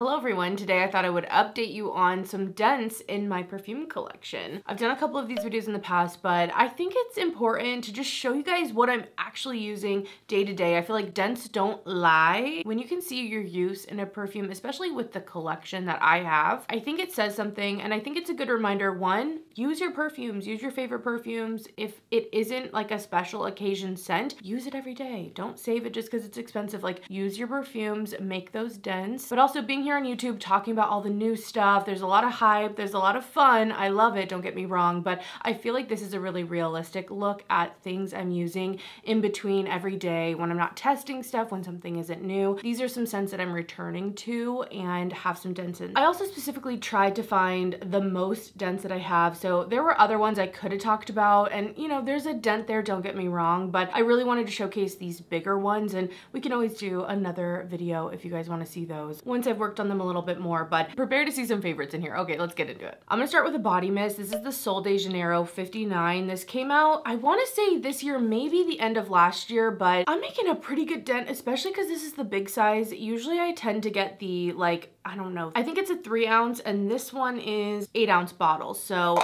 Hello everyone, today I thought I would update you on some dents in my perfume collection. I've done a couple of these videos in the past, but I think it's important to just show you guys what I'm actually using day to day. I feel like dents don't lie. When you can see your use in a perfume, especially with the collection that I have, I think it says something, and I think it's a good reminder. One, use your perfumes, use your favorite perfumes. If it isn't like a special occasion scent, use it every day. Don't save it just because it's expensive. Like, use your perfumes, make those dents, but also being here on YouTube talking about all the new stuff. There's a lot of hype, there's a lot of fun. I love it, don't get me wrong, but I feel like this is a really realistic look at things I'm using in between every day when I'm not testing stuff, when something isn't new. These are some scents that I'm returning to and have some dents in. I also specifically tried to find the most dents that I have. So there were other ones I could have talked about, and you know, there's a dent there, don't get me wrong, but I really wanted to showcase these bigger ones, and we can always do another video if you guys want to see those once I've worked on them a little bit more, but prepare to see some favorites in here. Okay, let's get into it. I'm gonna start with a body mist. This is the Sol de Janeiro 59. This came out, I wanna say this year, maybe the end of last year, but I'm making a pretty good dent, especially because this is the big size. Usually I tend to get the, like, I don't know, I think it's a 3 ounce, and this one is 8 ounce bottles. So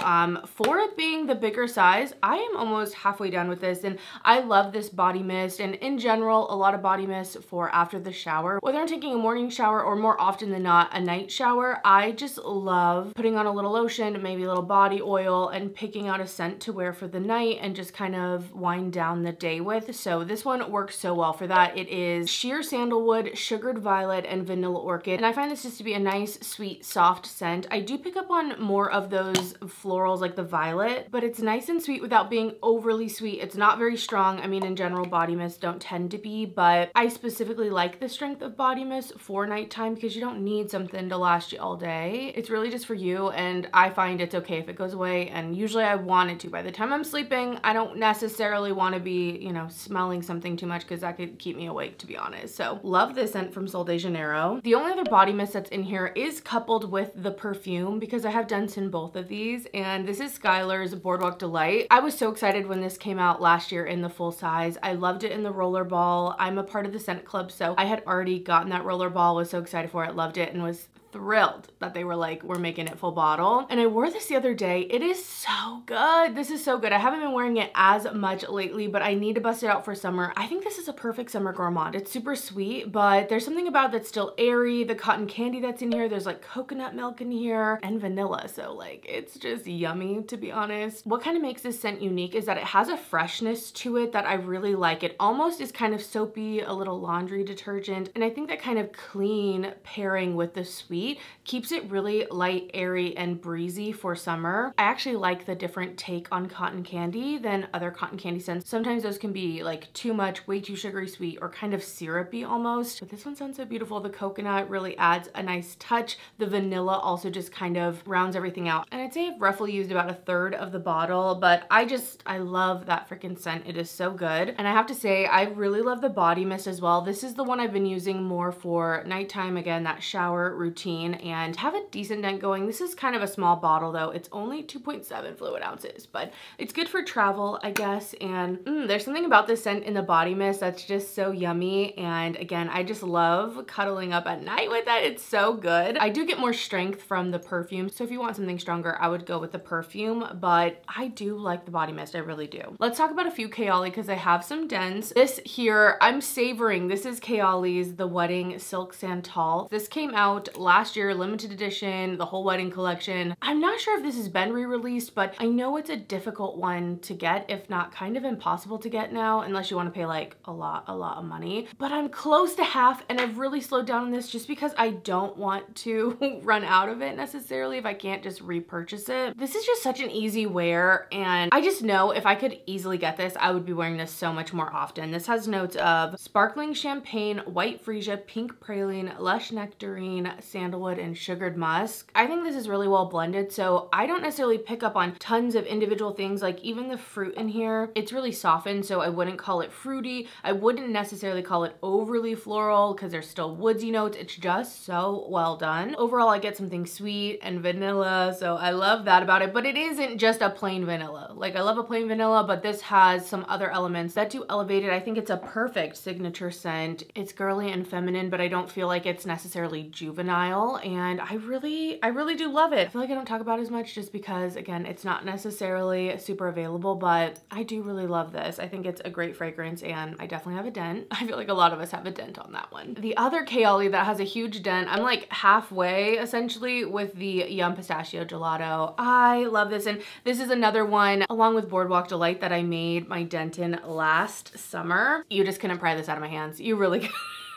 for it being the bigger size, I am almost halfway done with this, and I love this body mist, and in general, a lot of body mist for after the shower. Whether I'm taking a morning shower or more often than not a night shower, I just love putting on a little lotion, maybe a little body oil, and picking out a scent to wear for the night and just kind of wind down the day with. So this one works so well for that. It is sheer sandalwood, sugared violet, and vanilla orchid, and I find this just to be a nice, sweet, soft scent. I do pick up on more of those florals like the violet, but it's nice and sweet without being overly sweet. It's not very strong. I mean, in general, body mists don't tend to be, but I specifically like the strength of body mist for nighttime because you don't need something to last you all day. It's really just for you, and I find it's okay if it goes away, and usually I want it to. By the time I'm sleeping, I don't necessarily want to be, you know, smelling something too much because that could keep me awake, to be honest. So love this scent from Sol de Janeiro. The only other body mist that's in here is coupled with the perfume because I have dents in both of these, and this is Skylar's Boardwalk Delight. I was so excited when this came out last year in the full size. I loved it in the roller ball. I'm a part of the scent club, so I had already gotten that roller ball, was so excited for it, loved it, and was thrilled that they were like, we're making it full bottle. And I wore this the other day. It is so good. This is so good. I haven't been wearing it as much lately, but I need to bust it out for summer. I think this is a perfect summer gourmand. It's super sweet, but there's something about it that's still airy. The cotton candy that's in here, there's like coconut milk in here and vanilla. So like, it's just yummy, to be honest. What kind of makes this scent unique is that it has a freshness to it that I really like. It almost is kind of soapy, a little laundry detergent. And I think that kind of clean pairing with the sweet keeps it really light, airy, and breezy for summer. I actually like the different take on cotton candy than other cotton candy scents. Sometimes those can be like too much, way too sugary sweet, or kind of syrupy almost. But this one sounds so beautiful. The coconut really adds a nice touch. The vanilla also just kind of rounds everything out. And I'd say I've roughly used about a third of the bottle, but I love that freaking scent. It is so good. And I have to say, I really love the body mist as well. This is the one I've been using more for nighttime, again, that shower routine, and have a decent dent going. This is kind of a small bottle though. It's only 2.7 fluid ounces, but it's good for travel, I guess. And there's something about this scent in the body mist that's just so yummy. And again, I just love cuddling up at night with that. It's so good. I do get more strength from the perfume, so if you want something stronger, I would go with the perfume, but I do like the body mist. I really do. Let's talk about a few Kayali because I have some dents. This here, I'm savoring. This is Kayali's The Wedding Silk Santal. This came out last year, limited edition, the whole wedding collection. I'm not sure if this has been re-released, but I know it's a difficult one to get, if not kind of impossible to get now, unless you want to pay like a lot of money. But I'm close to half, and I've really slowed down on this just because I don't want to run out of it necessarily if I can't just repurchase it. This is just such an easy wear, and I just know if I could easily get this, I would be wearing this so much more often. This has notes of sparkling champagne, white freesia, pink praline, lush nectarine, sandalwood, and sugared musk. I think this is really well blended, so I don't necessarily pick up on tons of individual things. Like even the fruit in here, it's really softened, so I wouldn't call it fruity. I wouldn't necessarily call it overly floral because there's still woodsy notes. It's just so well done. Overall, I get something sweet and vanilla, so I love that about it, but it isn't just a plain vanilla. Like I love a plain vanilla, but this has some other elements that do elevate it. I think it's a perfect signature scent. It's girly and feminine, but I don't feel like it's necessarily juvenile. smile, and I really do love it. I feel like I don't talk about it as much just because, again, it's not necessarily super available, but I do really love this. I think it's a great fragrance, and I definitely have a dent. I feel like a lot of us have a dent on that one. The other Kayali that has a huge dent, I'm like halfway essentially with the Yum Pistachio Gelato. I love this, and this is another one along with Boardwalk Delight that I made my dent in last summer. You just couldn't pry this out of my hands. You really could.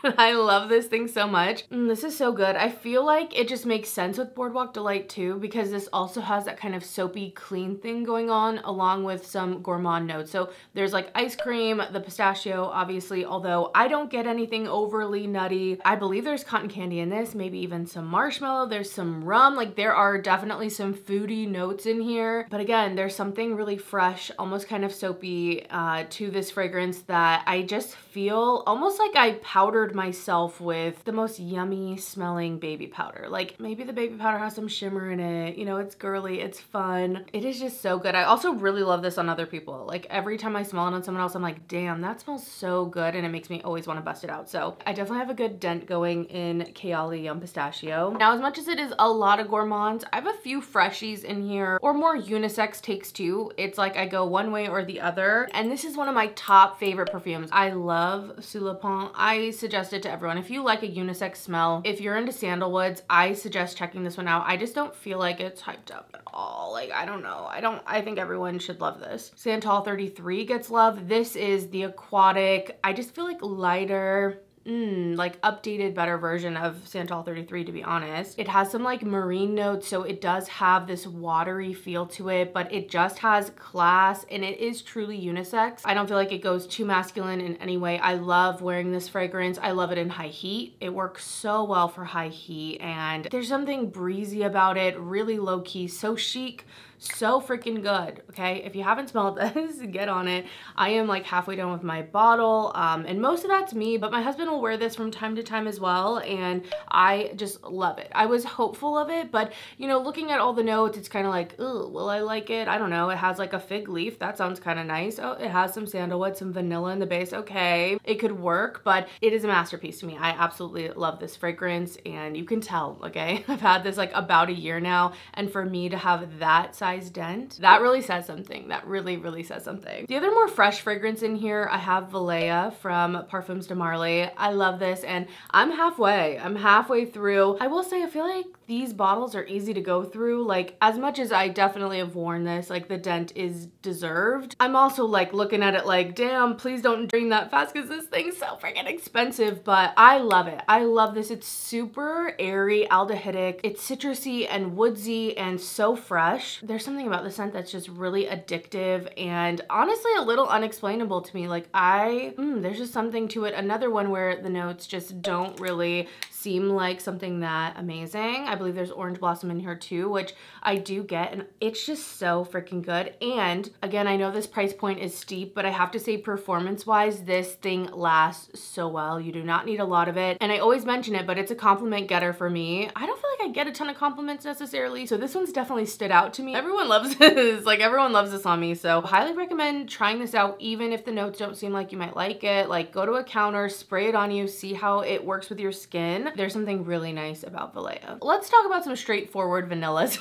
I love this thing so much. This is so good. I feel like it just makes sense with Boardwalk Delight too, because this also has that kind of soapy clean thing going on along with some gourmand notes. So there's like ice cream, the pistachio, obviously, although I don't get anything overly nutty. I believe there's cotton candy in this, maybe even some marshmallow. There's some rum. Like there are definitely some foodie notes in here. But again, there's something really fresh, almost kind of soapy to this fragrance that I just feel almost like I powdered myself with the most yummy smelling baby powder. Like maybe the baby powder has some shimmer in it, you know, it's girly, it's fun. It is just so good. I also really love this on other people. Like every time I smell it on someone else, I'm like, damn, that smells so good, and it makes me always want to bust it out. So I definitely have a good dent going in Kayali Yum Pistachio. Now, as much as it is a lot of gourmands, I have a few freshies in here, or more unisex takes too. It's like I go one way or the other, and this is one of my top favorite perfumes. I love Sous Le Pont. I suggest it to everyone. If you like a unisex smell, if you're into sandalwoods, I suggest checking this one out. I just don't feel like it's hyped up at all. Like, I don't know. I think everyone should love this. Santal 33 gets love. This is the aquatic, I just feel like lighter, like updated, better version of Santal 33, to be honest. It has some like marine notes, so it does have this watery feel to it, but it just has class, and it is truly unisex. I don't feel like it goes too masculine in any way. I love wearing this fragrance. I love it in high heat. It works so well for high heat, and there's something breezy about it, really low key, so chic, so freaking good. Okay, if you haven't smelled this, get on it. I am like halfway done with my bottle, and most of that's me, but my husband will wear this from time to time as well, and I just love it. I was hopeful of it, but you know, looking at all the notes, it's kind of like, ooh, will I like it? I don't know. It has like a fig leaf. That sounds kind of nice. Oh, it has some sandalwood, some vanilla in the base. Okay, it could work, but it is a masterpiece to me. I absolutely love this fragrance, and you can tell, okay? I've had this like about a year now, and for me to have that size dent, that really says something. That really says something. The other more fresh fragrance in here, I have Valaya from Parfums de Marly. I love this, and I'm halfway through. I will say, I feel like these bottles are easy to go through. Like, as much as I definitely have worn this, like the dent is deserved, I'm also like looking at it like, damn, please don't drain that fast because this thing's so freaking expensive, but I love it. I love this. It's super airy, aldehydic. It's citrusy and woodsy and so fresh. There's something about the scent that's just really addictive and honestly a little unexplainable to me. Like there's just something to it. Another one where the notes just don't really seem like something that amazing. I believe there's orange blossom in here too, which I do get, and it's just so freaking good. And again, I know this price point is steep, but I have to say, performance wise, this thing lasts so well. You do not need a lot of it, and I always mention it, but it's a compliment getter for me. I don't feel like I get a ton of compliments necessarily, so this one's definitely stood out to me. Everyone loves this. Like, everyone loves this on me, so highly recommend trying this out, even if the notes don't seem like you might like it. Like, go to a counter, spray it on you, see how it works with your skin. There's something really nice about Valaya. Let's talk about some straightforward vanillas.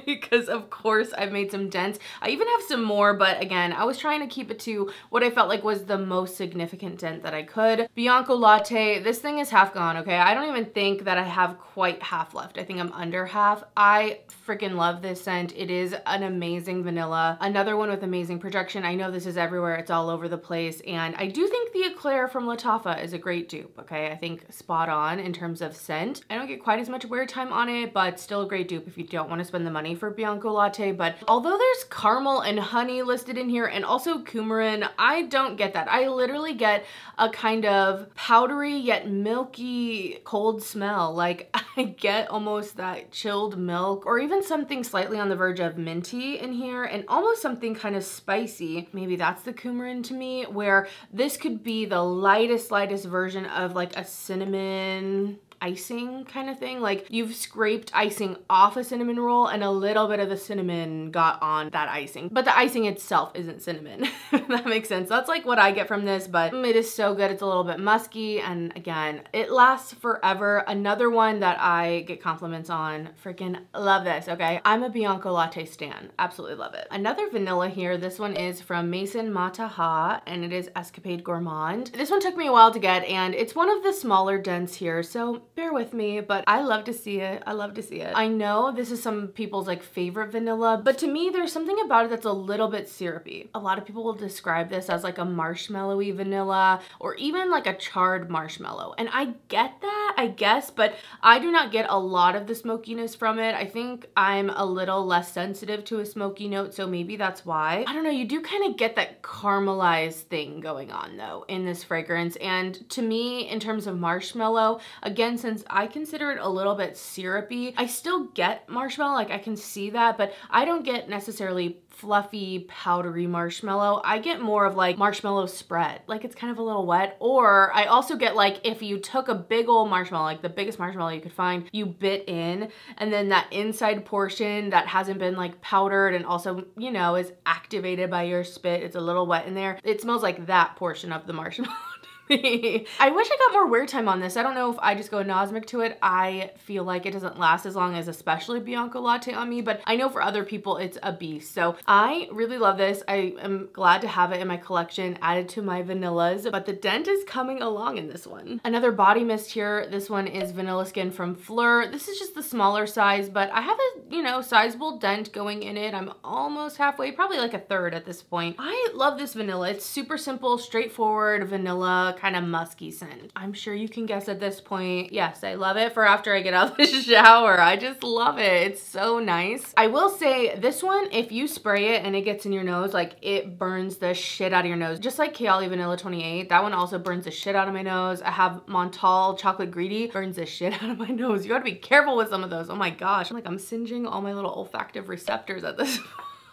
Because of course I've made some dents. I even have some more, but again, I was trying to keep it to what I felt like was the most significant dent that I could. Bianco Latte, this thing is half gone, okay? I don't even think that I have quite half left. I think I'm under half. I freaking love this scent. It is an amazing vanilla. Another one with amazing projection. I know this is everywhere. It's all over the place. And I do think the Eclair from Latte is a great dupe, okay? I think spot on in terms of scent. I don't get quite as much wear time on it, but still a great dupe if you don't want to spend the money for Bianco Latte. But although there's caramel and honey listed in here and also coumarin, I don't get that. I literally get a kind of powdery yet milky cold smell. Like, I get almost that chilled milk, or even something slightly on the verge of minty in here, and almost something kind of spicy. Maybe that's the coumarin to me, where this could be the lightest version of like a cinnamon icing kind of thing. Like you've scraped icing off a cinnamon roll and a little bit of the cinnamon got on that icing. But the icing itself isn't cinnamon. If that makes sense. That's like what I get from this, but it is so good. It's a little bit musky, and again, it lasts forever. Another one that I get compliments on. Freaking love this, okay? I'm a Bianco latte stan. Absolutely love it. Another vanilla here. This one is from Maison Mataha, and it is Escapade Gourmande. This one took me a while to get, and it's one of the smaller dents here, so bear with me, but I love to see it. I love to see it. I know this is some people's like favorite vanilla, but to me, there's something about it that's a little bit syrupy. A lot of people will describe this as like a marshmallowy vanilla, or even like a charred marshmallow. And I get that, I guess, but I do not get a lot of the smokiness from it. I think I'm a little less sensitive to a smoky note, so maybe that's why. I don't know, you do kind of get that caramelized thing going on though in this fragrance. And to me, in terms of marshmallow, again, since I consider it a little bit syrupy, I still get marshmallow, like I can see that, but I don't get necessarily fluffy, powdery marshmallow. I get more of like marshmallow spread, like it's kind of a little wet. Or I also get like if you took a big old marshmallow, like the biggest marshmallow you could find, you bit in, and then that inside portion that hasn't been like powdered and also, you know, is activated by your spit, it's a little wet in there. It smells like that portion of the marshmallow. I wish I got more wear time on this. I don't know if I just go anosmic to it. I feel like it doesn't last as long as especially Bianco latte on me, but I know for other people it's a beast. So I really love this. I am glad to have it in my collection, added to my vanillas, but the dent is coming along in this one. Another body mist here. This one is Vanilla Skin from Phlur. This is just the smaller size, but I have a, you know, sizable dent going in it. I'm almost halfway, probably like a third at this point. I love this vanilla. It's super simple, straightforward vanilla, kind of musky scent. I'm sure you can guess at this point. Yes, I love it for after I get out of the shower. I just love it. It's so nice. I will say this one, if you spray it and it gets in your nose, like it burns the shit out of your nose. Just like Kayali Vanilla 28, that one also burns the shit out of my nose. I have Santal Chocolate Greedy, burns the shit out of my nose. You gotta be careful with some of those. Oh my gosh, I'm singeing all my little olfactive receptors at this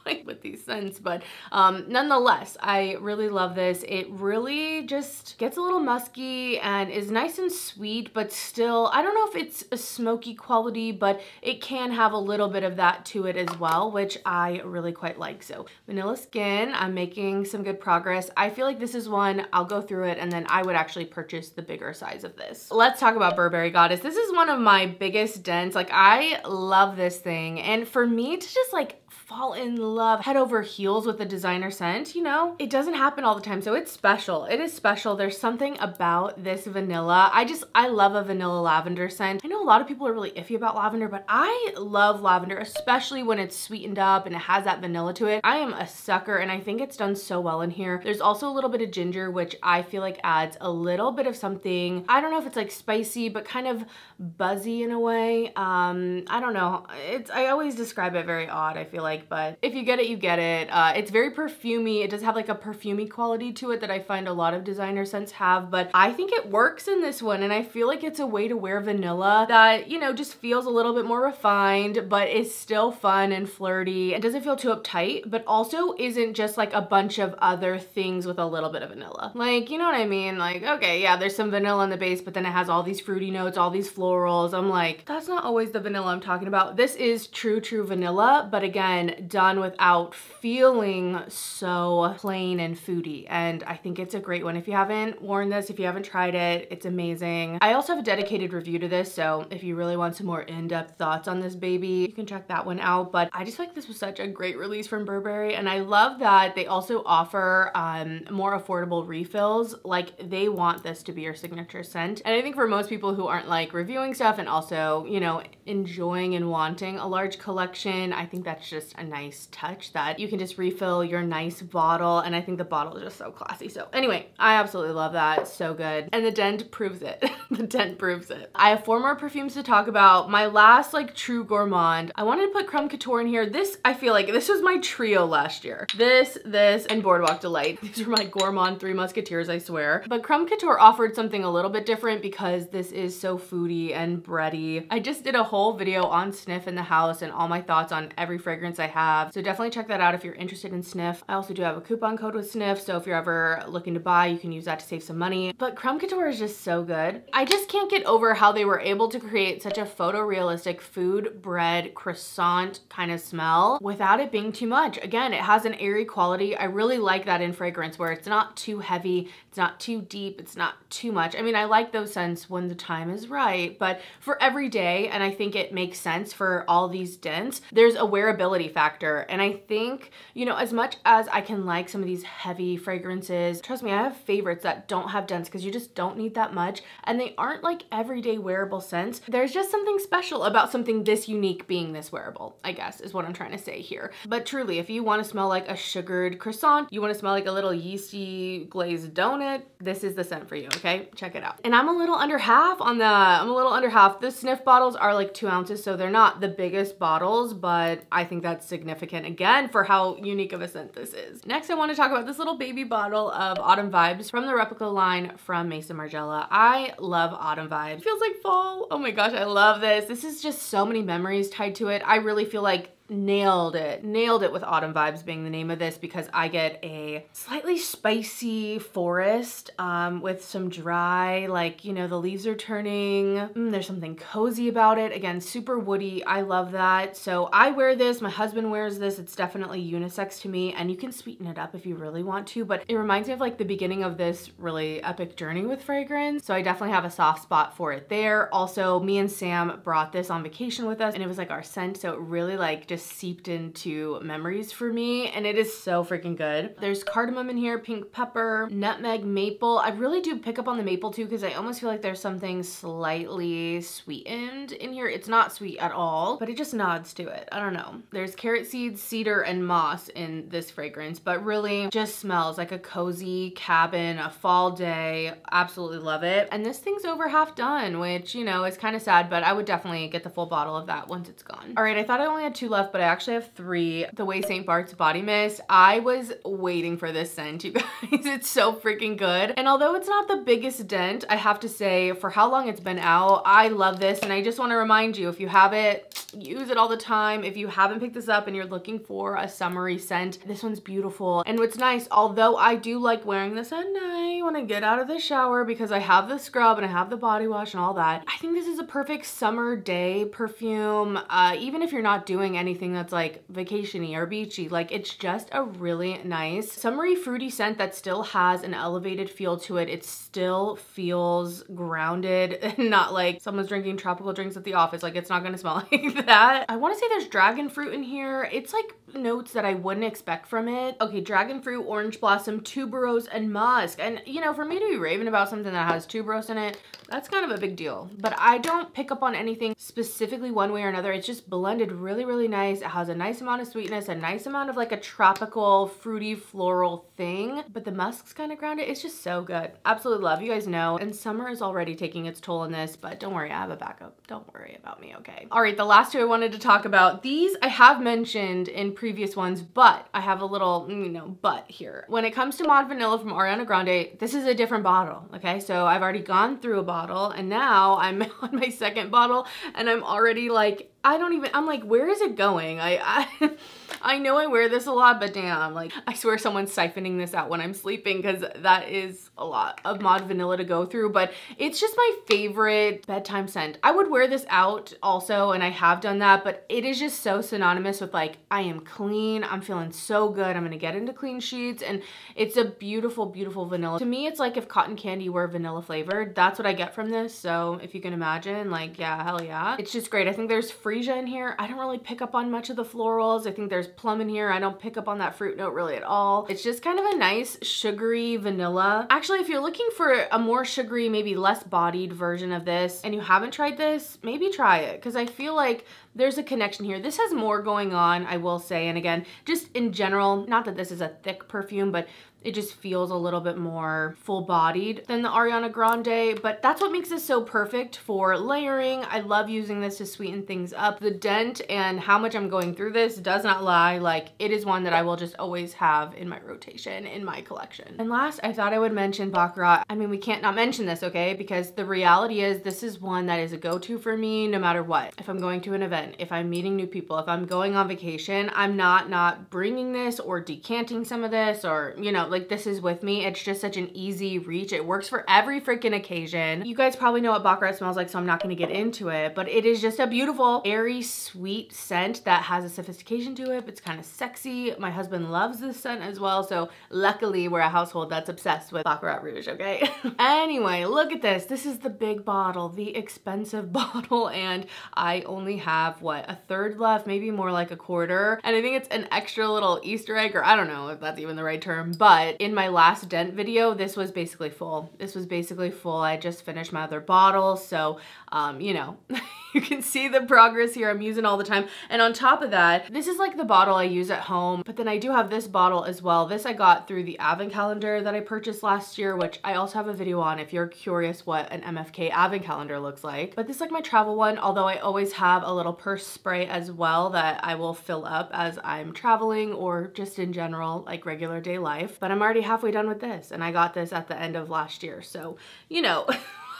point with these scents, but nonetheless, I really love this. It really just gets a little musky and is nice and sweet, but still, I don't know if it's a smoky quality, but it can have a little bit of that to it as well, which I really quite like. So Vanilla Skin, I'm making some good progress. I feel like this is one, I'll go through it and then I would actually purchase the bigger size of this. Let's talk about Burberry Goddess. This is one of my biggest dents. Like I love this thing. And for me to just like fall in love head over heels with a designer scent, you know, it doesn't happen all the time, so it's special. It is special. There's something about this vanilla. I love a vanilla lavender scent. I know a lot of people are really iffy about lavender, but I love lavender, especially when it's sweetened up and it has that vanilla to it. I am a sucker, and I think it's done so well in here. There's also a little bit of ginger, which I feel like adds a little bit of something. I don't know if it's like spicy, but kind of buzzy in a way. I don't know. I always describe it very odd, I feel like, but if you get it, you get it. It's very perfumey. It does have like a perfumey quality to it that I find a lot of designer scents have, but I think it works in this one, and I feel like it's a way to wear vanilla that, you know, just feels a little bit more refined, but is still fun and flirty. It doesn't feel too uptight, but also isn't just like a bunch of other things with a little bit of vanilla. Like, you know what I mean? Like, okay, yeah, there's some vanilla in the base, but then it has all these fruity notes, all these florals. I'm like, that's not always the vanilla I'm talking about. This is true vanilla, but again, done without feeling so plain and foody. And I think it's a great one. If you haven't worn this, if you haven't tried it, it's amazing. I also have a dedicated review to this, so if you really want some more in-depth thoughts on this baby, you can check that one out. But I just feel like this was such a great release from Burberry, and I love that they also offer more affordable refills. Like, they want this to be your signature scent. And I think for most people who aren't like reviewing stuff and also, you know, enjoying and wanting a large collection, I think that's just a nice touch that you can just refill your nice bottle, and I think the bottle is just so classy. So anyway, I absolutely love that. So good. And the dent proves it. The dent proves it. I have 4 more perfumes to talk about. My last like true gourmand, I wanted to put Crumb Couture in here. This, I feel like this was my trio last year. This, and Boardwalk Delight. These are my gourmand 3 musketeers, I swear. But Crumb Couture offered something a little bit different because this is so foody and bready. I just did a whole video on Snif in the house and all my thoughts on every fragrance I have. So definitely check that out if you're interested in Snif. I also do have a coupon code with Snif, so if you're ever looking to buy, you can use that to save some money. But Crumb Couture is just so good. I just can't get over how they were able to create such a photorealistic food, bread, croissant kind of smell without it being too much. Again, it has an airy quality. I really like that in fragrance where it's not too heavy, it's not too deep, it's not too much. I mean, I like those scents when the time is right, but for every day, and I think it makes sense for all these dents, there's a wearability factor. And I think, you know, as much as I can like some of these heavy fragrances, trust me, I have favorites that don't have dents because you just don't need that much, and they aren't like everyday wearable scents. There's just something special about something this unique being this wearable, I guess is what I'm trying to say here. But truly, if you want to smell like a sugared croissant, you want to smell like a little yeasty glazed donut, this is the scent for you, okay? Check it out. And I'm a little under half on the, The Snif bottles are like 2 ounces, so they're not the biggest bottles, but I think that's significant again for how unique of a scent this is. Next, I want to talk about this little baby bottle of Autumn Vibes from the Replica line from Maison Margiela. I love Autumn Vibes. It feels like fall. Oh my gosh, I love this. This is just so many memories tied to it. I really feel like nailed it with Autumn Vibes being the name of this, because I get a slightly spicy forest with some dry, like, you know, the leaves are turning. There's something cozy about it. Again, super woody. I love that. So I wear this, my husband wears this. It's definitely unisex to me, and you can sweeten it up if you really want to, but it reminds me of like the beginning of this really epic journey with fragrance. So I definitely have a soft spot for it there. Also, me and Sam brought this on vacation with us, and it was like our scent, so it really like just seeped into memories for me, and it is so freaking good. There's cardamom in here, pink pepper, nutmeg, maple. I really do pick up on the maple too, because I almost feel like there's something slightly sweetened in here. It's not sweet at all, but it just nods to it. I don't know. There's carrot seeds, cedar, and moss in this fragrance, but really just smells like a cozy cabin, a fall day. Absolutely love it. And this thing's over half done, which, you know, is kind of sad, but I would definitely get the full bottle of that once it's gone. All right, I thought I only had 2 left, but I actually have 3. The Ouai St. Barts Body Mist. I was waiting for this scent, you guys. It's so freaking good. And although it's not the biggest dent, I have to say, for how long it's been out, I love this. And I just want to remind you, if you have it, use it all the time. If you haven't picked this up and you're looking for a summery scent, this one's beautiful. And what's nice, although I do like wearing this at night when I get out of the shower because I have the scrub and I have the body wash and all that, I think this is a perfect summer day perfume. Even if you're not doing anything that's like vacation-y or beachy, like it's just a really nice summery fruity scent that still has an elevated feel to it. It still feels grounded and not like someone's drinking tropical drinks at the office. Like, it's not gonna smell like that. I want to say there's dragon fruit in here. It's like notes that I wouldn't expect from it. Okay, dragon fruit, orange blossom, tuberose, and musk. And you know, for me to be raving about something that has tuberose in it, that's kind of a big deal. But I don't pick up on anything specifically one way or another. It's just blended really, really nice. It has a nice amount of sweetness, a nice amount of like a tropical, fruity, floral thing. But the musk's kind of grounded. It's just so good. Absolutely love. You guys know. And summer is already taking its toll on this, but don't worry, I have a backup. Don't worry about me, okay? All right, the last 2 I wanted to talk about. These I have mentioned in previous ones, but I have a little, you know, but here. When it comes to Mod Vanilla from Ariana Grande, this is a different bottle, okay? So I've already gone through a bottle, and now I'm on my 2nd bottle, and I'm already like, I'm like, where is it going? I know I wear this a lot, but damn, like, I swear someone's siphoning this out when I'm sleeping, because that is a lot of Mod Vanilla to go through, but it's just my favorite bedtime scent. I would wear this out also, and I have done that, but it is just so synonymous with like, I am clean, I'm feeling so good, I'm gonna get into clean sheets, and it's a beautiful, beautiful vanilla. To me, it's like if cotton candy were vanilla flavored. That's what I get from this, so if you can imagine, like, yeah, hell yeah. It's just great. I think there's freesia in here. I don't really pick up on much of the florals. I think there's plum in here. I don't pick up on that fruit note really at all. It's just kind of a nice sugary vanilla. Actually, if you're looking for a more sugary, maybe less bodied version of this, and you haven't tried this, maybe try it, because I feel like there's a connection here. This has more going on, I will say, and again, just in general, not that this is a thick perfume, but It just feels a little bit more full-bodied than the Ariana Grande, but that's what makes this so perfect for layering. I love using this to sweeten things up. The dent and how much I'm going through this does not lie. Like, it is one that I will just always have in my rotation, in my collection. And last, I thought I would mention Baccarat. I mean, we can't not mention this, okay? Because the reality is this is one that is a go-to for me no matter what. If I'm going to an event, if I'm meeting new people, if I'm going on vacation, I'm not bringing this or decanting some of this, or, you know, like, this is with me. It's just such an easy reach. It works for every freaking occasion. You guys probably know what Baccarat smells like, so I'm not gonna get into it, but it is just a beautiful, airy, sweet scent that has a sophistication to it. It's kind of sexy. My husband loves this scent as well, so luckily we're a household that's obsessed with Baccarat Rouge, okay? Anyway, look at this. This is the big bottle, the expensive bottle, and I only have, what, a third left, maybe more like a quarter, and I think it's an extra little Easter egg, or I don't know if that's even the right term, but in my last dent video, this was basically full. This was basically full. I just finished my other bottle, so, you know, you can see the progress here. I'm using all the time. And on top of that, this is like the bottle I use at home, but then I do have this bottle as well. This I got through the advent calendar that I purchased last year, which I also have a video on if you're curious what an MFK advent calendar looks like. But this is like my travel one, although I always have a little purse spray as well that I will fill up as I'm traveling or just in general, like regular day life. But I'm already halfway done with this, and I got this at the end of last year. So, you know,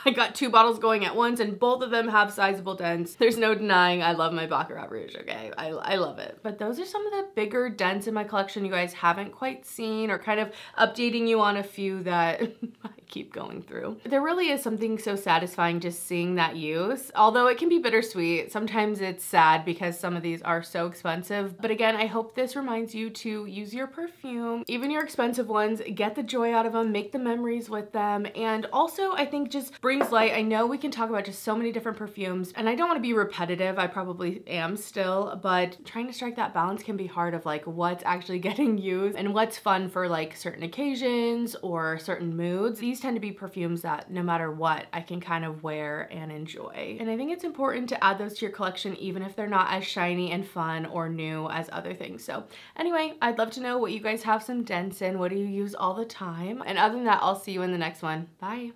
I got 2 bottles going at once, and both of them have sizable dents. There's no denying I love my Baccarat Rouge, okay? I love it. But those are some of the bigger dents in my collection you guys haven't quite seen, or kind of updating you on a few that I keep going through. There really is something so satisfying just seeing that use, although it can be bittersweet. Sometimes it's sad because some of these are so expensive. But again, I hope this reminds you to use your perfume, even your expensive ones, get the joy out of them, make the memories with them, and also I think just brings light. I know we can talk about just so many different perfumes, and I don't want to be repetitive. I probably am still, but trying to strike that balance can be hard of like what's actually getting used and what's fun for like certain occasions or certain moods. These tend to be perfumes that no matter what, I can kind of wear and enjoy. And I think it's important to add those to your collection even if they're not as shiny and fun or new as other things. So anyway, I'd love to know what you guys have some dents in. What do you use all the time? And other than that, I'll see you in the next one. Bye.